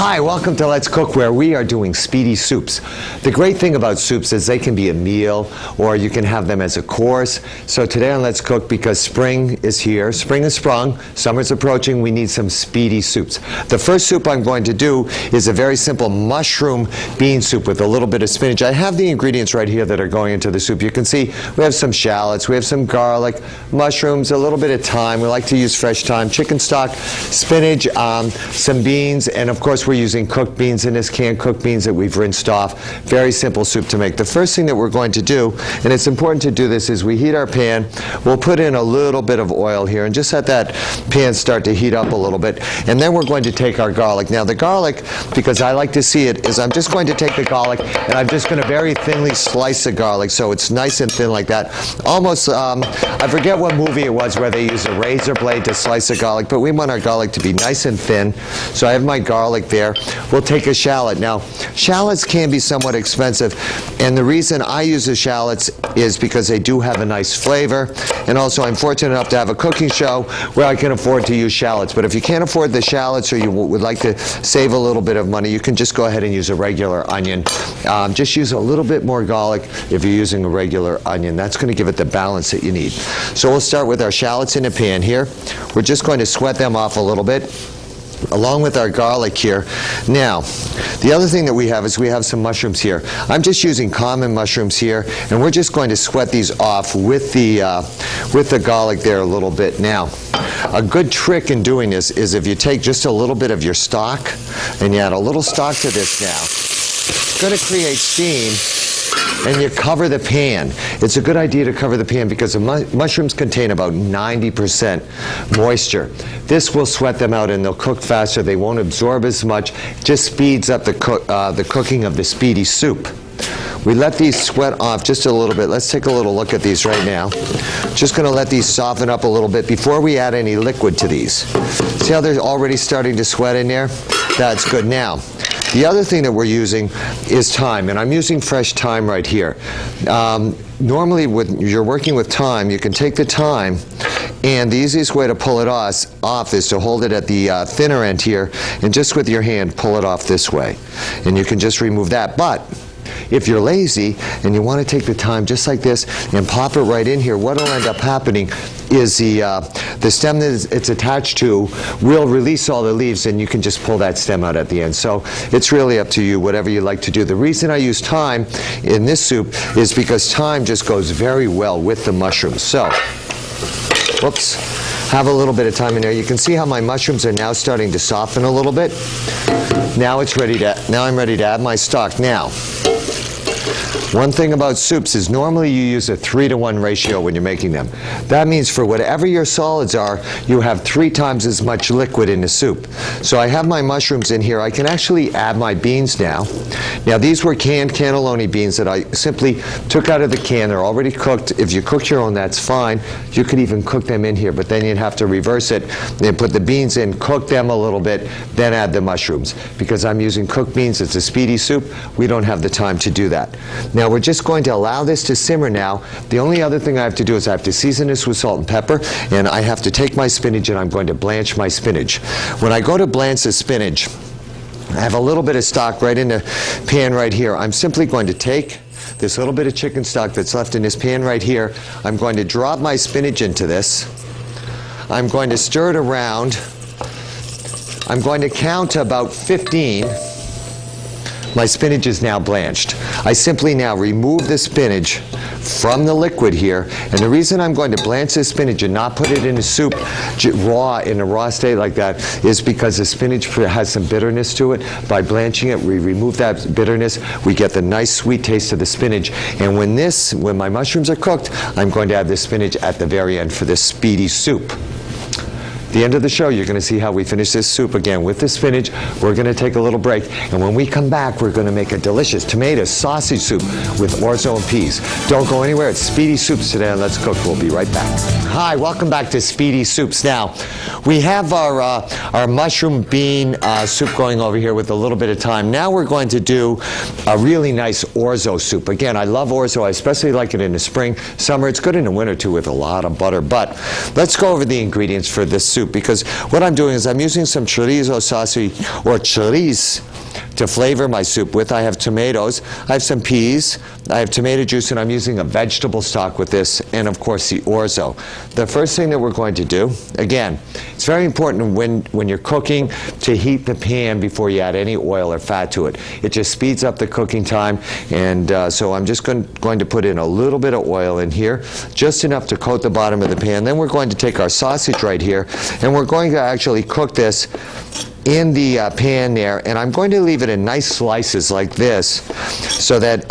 Hi, welcome to Let's Cook, where we are doing speedy soups. The great thing about soups is they can be a meal, or you can have them as a course. So today on Let's Cook, because spring is here, spring has sprung, summer's approaching, we need some speedy soups. The first soup I'm going to do is a very simple mushroom bean soup with a little bit of spinach. I have the ingredients right here that are going into the soup. You can see we have some shallots, we have some garlic, mushrooms, a little bit of thyme. We like to use fresh thyme, chicken stock, spinach, some beans, and of course we're using cooked beans in this, canned cooked beans that we've rinsed off. Very simple soup to make. The first thing that we're going to do, and it's important to do this, is we heat our pan. We'll put in a little bit of oil here and just let that pan start to heat up a little bit. And then we're going to take our garlic. Now the garlic, because I like to see it, is I'm just going to take the garlic and I'm just going to very thinly slice the garlic so it's nice and thin like that. Almost, I forget what movie it was where they used a razor blade to slice the garlic, but we want our garlic to be nice and thin. So I have my garlic there. We'll take a shallot. Now, shallots can be somewhat expensive, and the reason I use the shallots is because they do have a nice flavor, and also I'm fortunate enough to have a cooking show where I can afford to use shallots. But if you can't afford the shallots or you would like to save a little bit of money, you can just go ahead and use a regular onion. Just use a little bit more garlic if you're using a regular onion. That's going to give it the balance that you need. So we'll start with our shallots in a pan here. We're just going to sweat them off a little bit, along with our garlic here. Now, the other thing that we have is we have some mushrooms here. I'm just using common mushrooms here, and we're just going to sweat these off with the garlic there a little bit. Now, a good trick in doing this is if you take just a little bit of your stock and you add a little stock to this now, it's going to create steam, and you cover the pan. It's a good idea to cover the pan because the mushrooms contain about 90% moisture. This will sweat them out and they'll cook faster. They won't absorb as much. Just speeds up the cooking of the speedy soup. We let these sweat off just a little bit. Let's take a little look at these right now. Just going to let these soften up a little bit before we add any liquid to these. See how they're already starting to sweat in there? That's good. Now, the other thing that we're using is thyme, and I'm using fresh thyme right here. Normally, when you're working with thyme, you can take the thyme, and the easiest way to pull it off is to hold it at the thinner end here, and just with your hand, pull it off this way. And you can just remove that. But if you're lazy and you want to take the thyme just like this and pop it right in here, what will end up happening is the stem that it's attached to will release all the leaves, and you can just pull that stem out at the end. So it's really up to you, whatever you like to do. The reason I use thyme in this soup is because thyme just goes very well with the mushrooms. So, whoops, have a little bit of thyme in there. You can see how my mushrooms are now starting to soften a little bit. Now I'm ready to add my stock. Now, one thing about soups is normally you use a 3-to-1 ratio when you're making them. That means for whatever your solids are, you have 3 times as much liquid in the soup. So I have my mushrooms in here. I can actually add my beans now. Now these were canned cannelloni beans that I simply took out of the can. They're already cooked. If you cook your own, that's fine. You could even cook them in here, but then you'd have to reverse it and put the beans in, cook them a little bit, then add the mushrooms. Because I'm using cooked beans, it's a speedy soup, we don't have the time to do that. Now we're just going to allow this to simmer now. The only other thing I have to do is I have to season this with salt and pepper, and I have to take my spinach and I'm going to blanch my spinach. When I go to blanch the spinach, I have a little bit of stock right in the pan right here. I'm simply going to take this little bit of chicken stock that's left in this pan right here. I'm going to drop my spinach into this. I'm going to stir it around. I'm going to count to about 15. My spinach is now blanched. I simply now remove the spinach from the liquid here, and the reason I'm going to blanch this spinach and not put it in the soup raw, in a raw state like that, is because the spinach has some bitterness to it. By blanching it, we remove that bitterness, we get the nice sweet taste of the spinach, and when my mushrooms are cooked, I'm going to add the spinach at the very end for this speedy soup. At the end of the show, you're going to see how we finish this soup again with the spinach. We're going to take a little break, and when we come back, we're going to make a delicious tomato sausage soup with orzo and peas. Don't go anywhere. It's Speedy Soups today on Let's Cook. We'll be right back. Hi, welcome back to Speedy Soups. Now, we have our mushroom bean soup going over here with a little bit of thyme. Now we're going to do a really nice orzo soup. Again, I love orzo. I especially like it in the spring. Summer, it's good in the winter too with a lot of butter. But let's go over the ingredients for this soup. soup, because what I'm doing is I'm using some chorizo sausage or chorizo to flavor my soup with. I have tomatoes, I have some peas, I have tomato juice, and I'm using a vegetable stock with this, and of course the orzo. The first thing that we're going to do, again, it's very important when you're cooking to heat the pan before you add any oil or fat to it. It just speeds up the cooking time, and so I'm just going to put in a little bit of oil in here, just enough to coat the bottom of the pan. Then we're going to take our sausage right here, and we're going to actually cook this in the pan there, and I'm going to leave it in nice slices like this, so that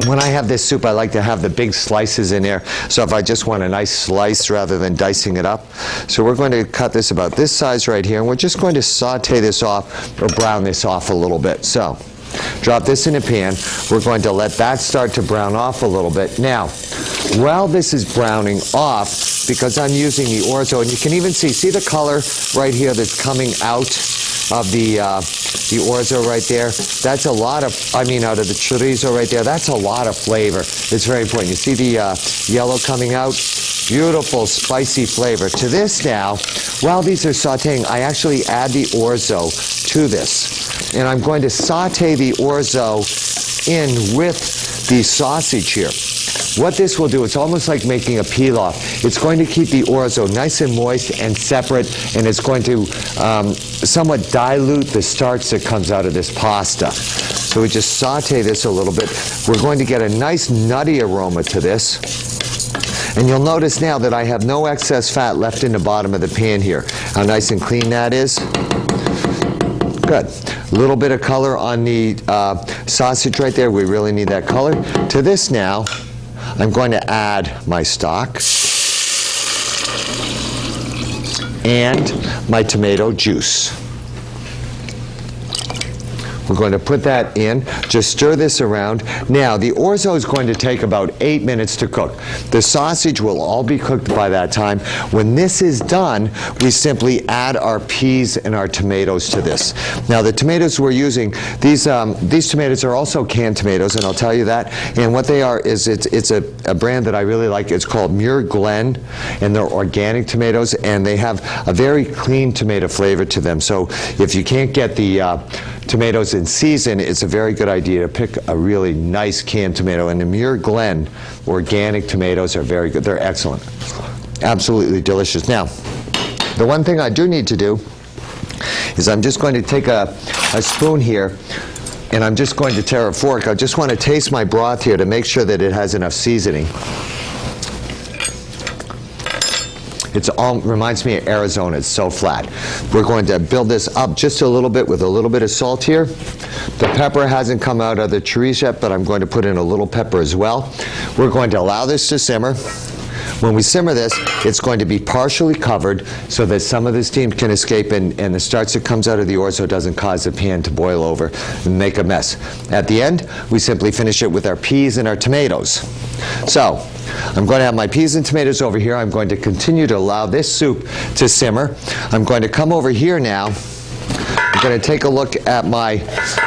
when I have this soup, I like to have the big slices in there. So if I just want a nice slice rather than dicing it up. So we're going to cut this about this size right here, and we're just going to saute this off or brown this off a little bit. So drop this in a pan. We're going to let that start to brown off a little bit. Now, while this is browning off, because I'm using the orzo, and you can even see the color right here that's coming out of the orzo right there. That's a lot of, out of the chorizo right there. That's a lot of flavor. It's very important. You see the yellow coming out? Beautiful, spicy flavor. To this now, while these are sauteing, I actually add the orzo to this. And I'm going to saute the orzo in with the sausage here. What this will do, it's almost like making a pilaf. It's going to keep the orzo nice and moist and separate, and it's going to somewhat dilute the starch that comes out of this pasta. So we just saute this a little bit. We're going to get a nice nutty aroma to this. And you'll notice now that I have no excess fat left in the bottom of the pan here. How nice and clean that is. Good. A little bit of color on the sausage right there. We really need that color. To this now, I'm going to add my stock and my tomato juice. We're going to put that in, just stir this around. Now, the orzo is going to take about 8 minutes to cook. The sausage will all be cooked by that time. When this is done, we simply add our peas and our tomatoes to this. Now, the tomatoes we're using, these tomatoes are also canned tomatoes, and I'll tell you that. And what they are is it's a brand that I really like. It's called Muir Glen, and they're organic tomatoes, and they have a very clean tomato flavor to them. So if you can't get the tomatoes in season, it's a very good idea to pick a really nice canned tomato. And the Muir Glen organic tomatoes are very good. They're excellent. Absolutely delicious. Now, the one thing I do need to do is I'm just going to take a spoon here, and I'm just going to tear a fork. I just want to taste my broth here to make sure that it has enough seasoning. It reminds me of Arizona. It's so flat. We're going to build this up just a little bit with a little bit of salt here. The pepper hasn't come out of the chorizo yet, but I'm going to put in a little pepper as well. We're going to allow this to simmer. When we simmer this, it's going to be partially covered so that some of the steam can escape, and the starch that comes out of the orzo doesn't cause the pan to boil over and make a mess. At the end, we simply finish it with our peas and our tomatoes. So, I'm going to have my peas and tomatoes over here. I'm going to continue to allow this soup to simmer. I'm going to come over here now. I'm going to take a look at my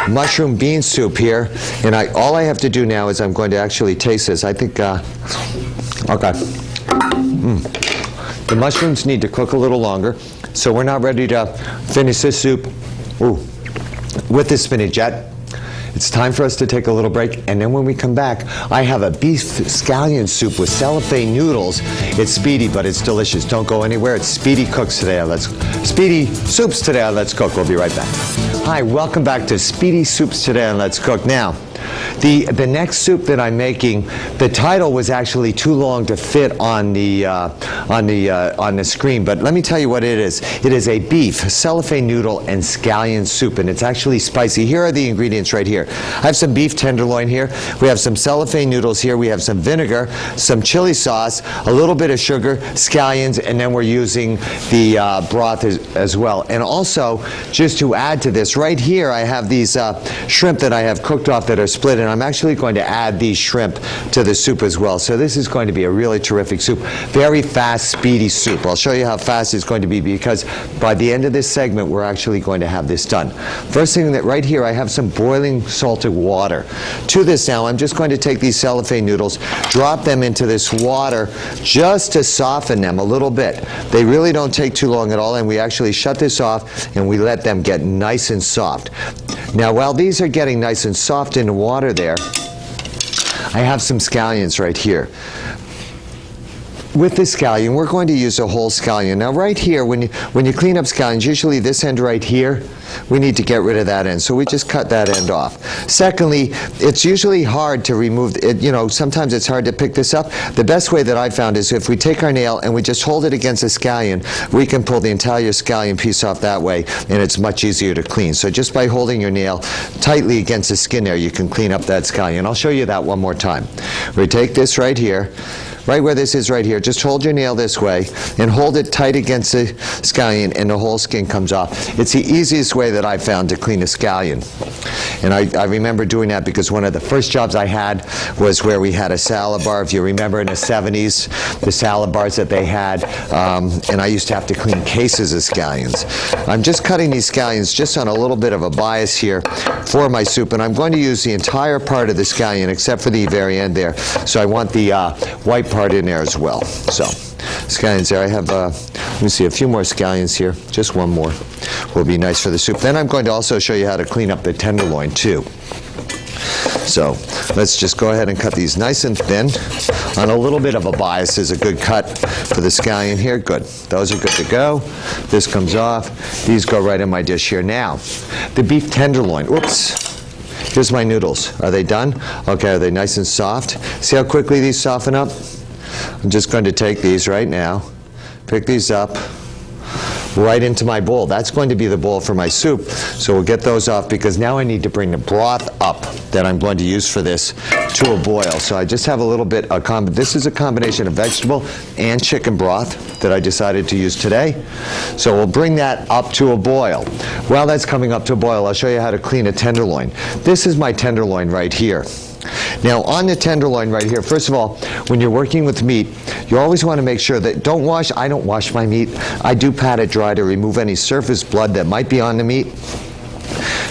mushroom bean soup here, and all I have to do now is I'm going to actually taste this. I think, okay. The mushrooms need to cook a little longer, so we're not ready to finish this soup with the spinach yet. It's time for us to take a little break, and then when we come back, I have a beef scallion soup with cellophane noodles. It's speedy, but it's delicious. Don't go anywhere. It's Speedy Cooks today. Speedy Soups today on Let's Cook. We'll be right back. Hi, welcome back to Speedy Soups today on Let's Cook. Now, the next soup that I'm making, the title was actually too long to fit on the screen, but let me tell you what it is. It is a beef cellophane noodle and scallion soup, and it's actually spicy. Here are the ingredients right here. I have some beef tenderloin here. We have some cellophane noodles here. We have some vinegar, some chili sauce, a little bit of sugar, scallions, and then we're using the broth as well. And also, just to add to this, right here I have these shrimp that I have cooked off that are split, and I'm actually going to add these shrimp to the soup as well. So this is going to be a really terrific soup. Very fast, speedy soup. I'll show you how fast it's going to be because by the end of this segment, we're actually going to have this done. First thing, that right here, I have some boiling salted water. To this now, I'm just going to take these cellophane noodles, drop them into this water just to soften them a little bit. They really don't take too long at all, and we actually shut this off and we let them get nice and soft. Now, while these are getting nice and soft in the water there, I have some scallions right here. With the scallion, we're going to use a whole scallion. Now right here, when you clean up scallions, usually this end right here, we need to get rid of that end. So we just cut that end off. Secondly, it's usually hard to remove it. You know, sometimes it's hard to pick this up. The best way that I found is if we take our nail and we just hold it against a scallion, we can pull the entire scallion piece off that way, and it's much easier to clean. So just by holding your nail tightly against the skin there, you can clean up that scallion. I'll show you that one more time. We take this right here, right where this is right here, just hold your nail this way and hold it tight against the scallion, and the whole skin comes off. It's the easiest way that I found to clean a scallion. And I remember doing that because one of the first jobs I had was where we had a salad bar. If you remember in the 70s, the salad bars that they had, and I used to have to clean cases of scallions. I'm just cutting these scallions just on a little bit of a bias here for my soup, and I'm going to use the entire part of the scallion except for the very end there. So I want the white part in there as well. So scallions there. I have, let me see, a few more scallions here. Just one more will be nice for the soup. Then I'm going to also show you how to clean up the tenderloin too. So let's just go ahead and cut these nice and thin. On a little bit of a bias is a good cut for the scallion here. Good. Those are good to go. This comes off. These go right in my dish here. Now, the beef tenderloin. Oops. Here's my noodles. Are they done? Okay, are they nice and soft? See how quickly these soften up? I'm just going to take these right now, pick these up, right into my bowl. That's going to be the bowl for my soup. So we'll get those off because now I need to bring the broth up that I'm going to use for this to a boil. So I just have a little bit of this is a combination of vegetable and chicken broth that I decided to use today. So we'll bring that up to a boil. While that's coming up to a boil, I'll show you how to clean a tenderloin. This is my tenderloin right here. Now on the tenderloin right here, first of all, when you're working with meat, you always want to make sure that I don't wash my meat. I do pat it dry to remove any surface blood that might be on the meat.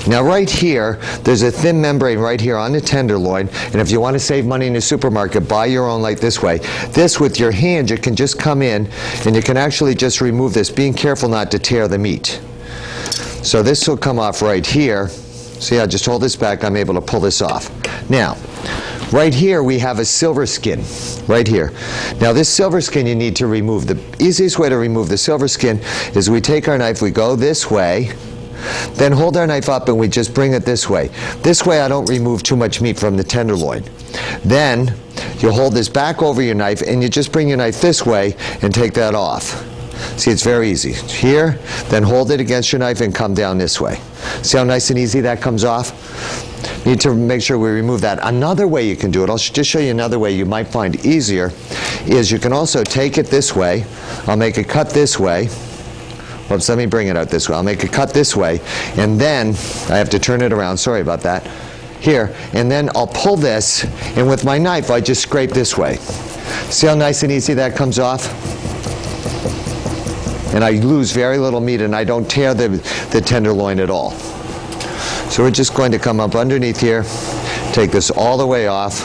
Now right here, there's a thin membrane right here on the tenderloin, and if you want to save money in the supermarket, buy your own like this way. This, with your hand, you can just come in and you can actually just remove this, being careful not to tear the meat. So this will come off right here. See, I just hold this back, I'm able to pull this off. Now, right here we have a silver skin, right here. Now this silver skin you need to remove. The easiest way to remove the silver skin is we take our knife, we go this way, then hold our knife up and we just bring it this way. This way I don't remove too much meat from the tenderloin. Then you hold this back over your knife and you just bring your knife this way and take that off. See, it's very easy. Here, then hold it against your knife and come down this way. See how nice and easy that comes off? Need to make sure we remove that. Another way you can do it, I'll just show you another way you might find easier, is you can also take it this way. I'll make a cut this way. Whoops, let me bring it out this way. I'll make a cut this way, and then I have to turn it around. Sorry about that. Here, and then I'll pull this, and with my knife, I just scrape this way. See how nice and easy that comes off? And I lose very little meat, and I don't tear the tenderloin at all. So we're just going to come up underneath here, take this all the way off,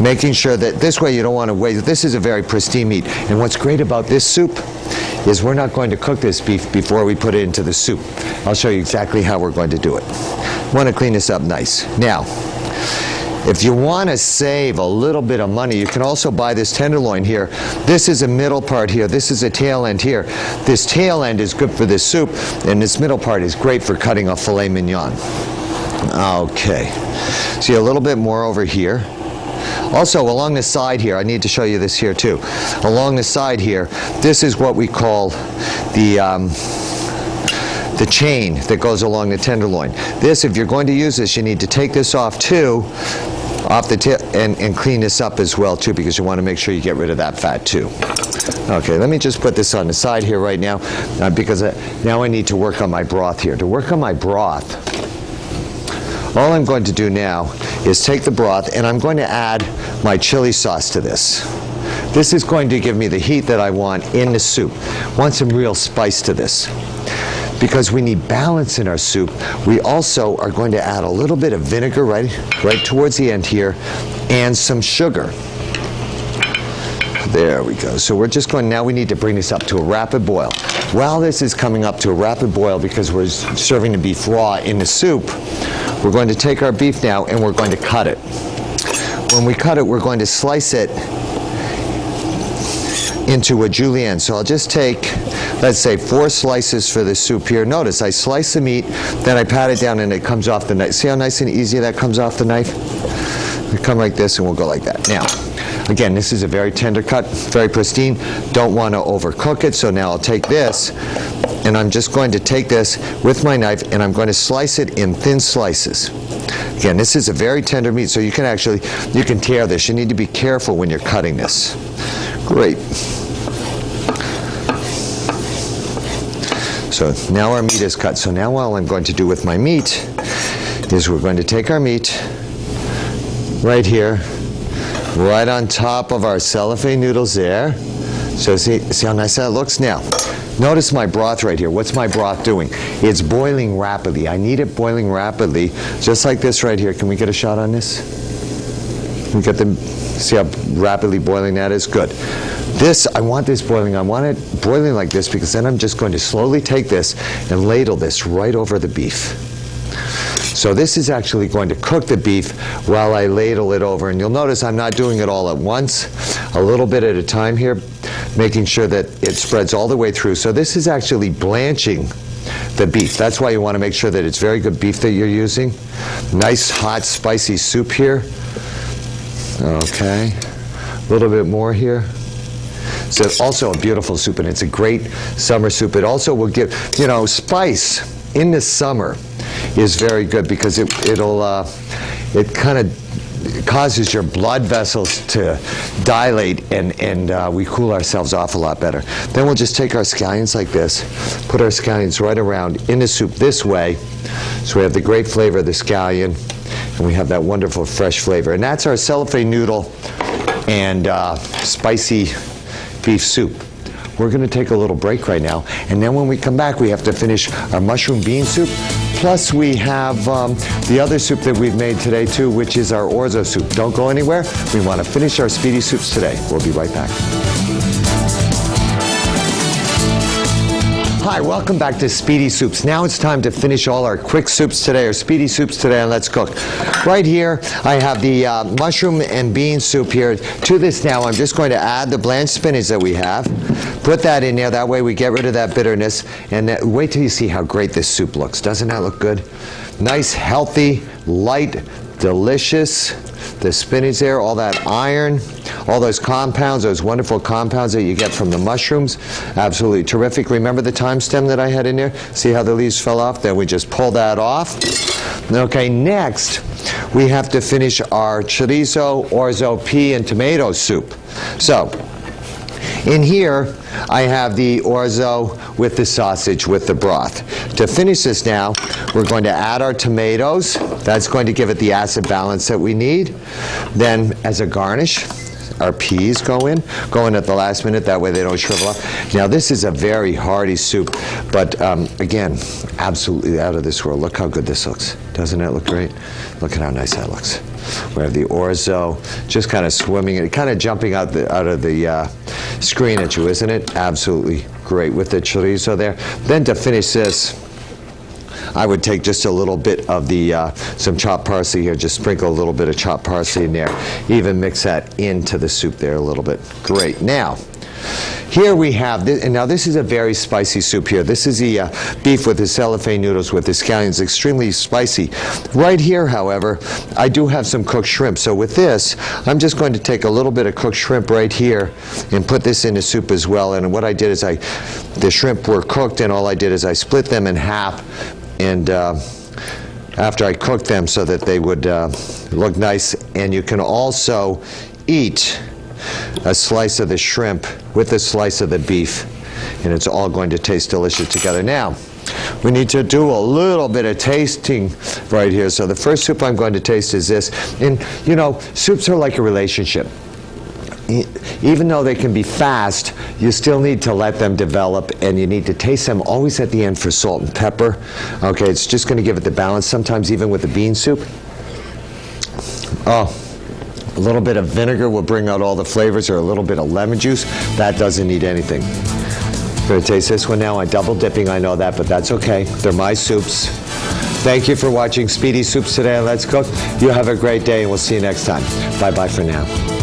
making sure that this way you don't want to waste. This is a very pristine meat, and what's great about this soup is we're not going to cook this beef before we put it into the soup. I'll show you exactly how we're going to do it. I want to clean this up nice. Now, if you want to save a little bit of money, you can also buy this tenderloin here. This is a middle part here. This is a tail end here. This tail end is good for this soup, and this middle part is great for cutting a filet mignon. Okay. See, a little bit more over here. Also, along the side here, I need to show you this here too. Along the side here, this is what we call the chain that goes along the tenderloin. This, if you're going to use this, you need to take this off too, off the tip, and clean this up as well too, because you want to make sure you get rid of that fat too. Okay, let me just put this on the side here right now, because now I need to work on my broth here. To work on my broth, All I'm going to do now is take the broth and I'm going to add my chili sauce to this. This is going to give me the heat that I want in the soup. Want some real spice to this. Because we need balance in our soup, we also are going to add a little bit of vinegar right towards the end here, and some sugar. There we go. So we're just going, now we need to bring this up to a rapid boil. While this is coming up to a rapid boil, because we're serving the beef raw in the soup, we're going to take our beef now and we're going to cut it. When we cut it, we're going to slice it into a julienne. So I'll just take, let's say, 4 slices for the soup here. Notice I slice the meat, then I pat it down and it comes off the knife. See how nice and easy that comes off the knife? We come like this and we'll go like that. Now, again, this is a very tender cut, very pristine. Don't want to overcook it, so now I'll take this and I'm just going to take this with my knife and I'm going to slice it in thin slices. Again, this is a very tender meat, so you can tear this. You need to be careful when you're cutting this. Great. So now our meat is cut. So now what I'm going to do with my meat is we're going to take our meat right here, right on top of our cellophane noodles there. So see how nice that looks? Now, notice my broth right here. What's my broth doing? It's boiling rapidly. I need it boiling rapidly, just like this right here. Can we get a shot on this? See how rapidly boiling that is? Good. I want this boiling. I want it boiling like this because then I'm just going to slowly take this and ladle this right over the beef. So this is actually going to cook the beef while I ladle it over. And you'll notice I'm not doing it all at once, a little bit at a time here, making sure that it spreads all the way through. So this is actually blanching the beef. That's why you want to make sure that it's very good beef that you're using. Nice, hot, spicy soup here. Okay, a little bit more here. So also a beautiful soup, and it's a great summer soup. It also will give, spice in the summer is very good because it kind of causes your blood vessels to dilate, and we cool ourselves off a lot better. Then we'll just take our scallions like this, put our scallions right around in the soup this way, so we have the great flavor of the scallion, and we have that wonderful fresh flavor. And that's our cellophane noodle and spicy beef soup. We're going to take a little break right now, and then when we come back, we have to finish our mushroom bean soup. Plus, we have the other soup that we've made today, too, which is our orzo soup. Don't go anywhere. We want to finish our speedy soups today. We'll be right back. Hi, welcome back to Speedy Soups. Now it's time to finish all our quick soups today, or speedy soups today, and let's cook. Right here, I have the mushroom and bean soup here. To this now, I'm just going to add the blanched spinach that we have. Put that in there. That way we get rid of that bitterness. And wait till you see how great this soup looks. Doesn't that look good? Nice, healthy, light, delicious. The spinach there, all that iron, all those compounds, those wonderful compounds that you get from the mushrooms. Absolutely terrific. Remember the thyme stem that I had in there? See how the leaves fell off? Then we just pull that off. Okay, next we have to finish our chorizo, orzo, pea, and tomato soup. So, in here, I have the orzo with the sausage with the broth. To finish this now, we're going to add our tomatoes. That's going to give it the acid balance that we need. Then, as a garnish, our peas go in at the last minute, that way they don't shrivel up. Now this is a very hearty soup, but again, absolutely out of this world. Look how good this looks. Doesn't that look great? Look at how nice that looks. We have the orzo just kind of swimming, kind of jumping out of the screen at you, isn't it? Absolutely great with the chorizo there. Then to finish this, I would take just a little bit of some chopped parsley here, just sprinkle a little bit of chopped parsley in there, even mix that into the soup there a little bit. Great. Now, here we have, and now this is a very spicy soup here. This is the beef with the cellophane noodles with the scallions, extremely spicy. Right here, however, I do have some cooked shrimp. So with this, I'm just going to take a little bit of cooked shrimp right here and put this in the soup as well. And what I did is the shrimp were cooked, and all I did is I split them in half, and after I cooked them so that they would look nice. And you can also eat a slice of the shrimp with a slice of the beef, and it's all going to taste delicious together. Now, We need to do a little bit of tasting right here. So the first soup I'm going to taste is this. And, you know, soups are like a relationship. Even though they can be fast, you still need to let them develop, and you need to taste them always at the end for salt and pepper. Okay, it's just going to give it the balance. Sometimes even with the bean soup. Oh, a little bit of vinegar will bring out all the flavors, or a little bit of lemon juice. That doesn't need anything. I'm going to taste this one now. I'm double dipping, I know that, but that's okay. They're my soups. Thank you for watching Speedy Soups today on Let's Cook. You have a great day, and we'll see you next time. Bye-bye for now.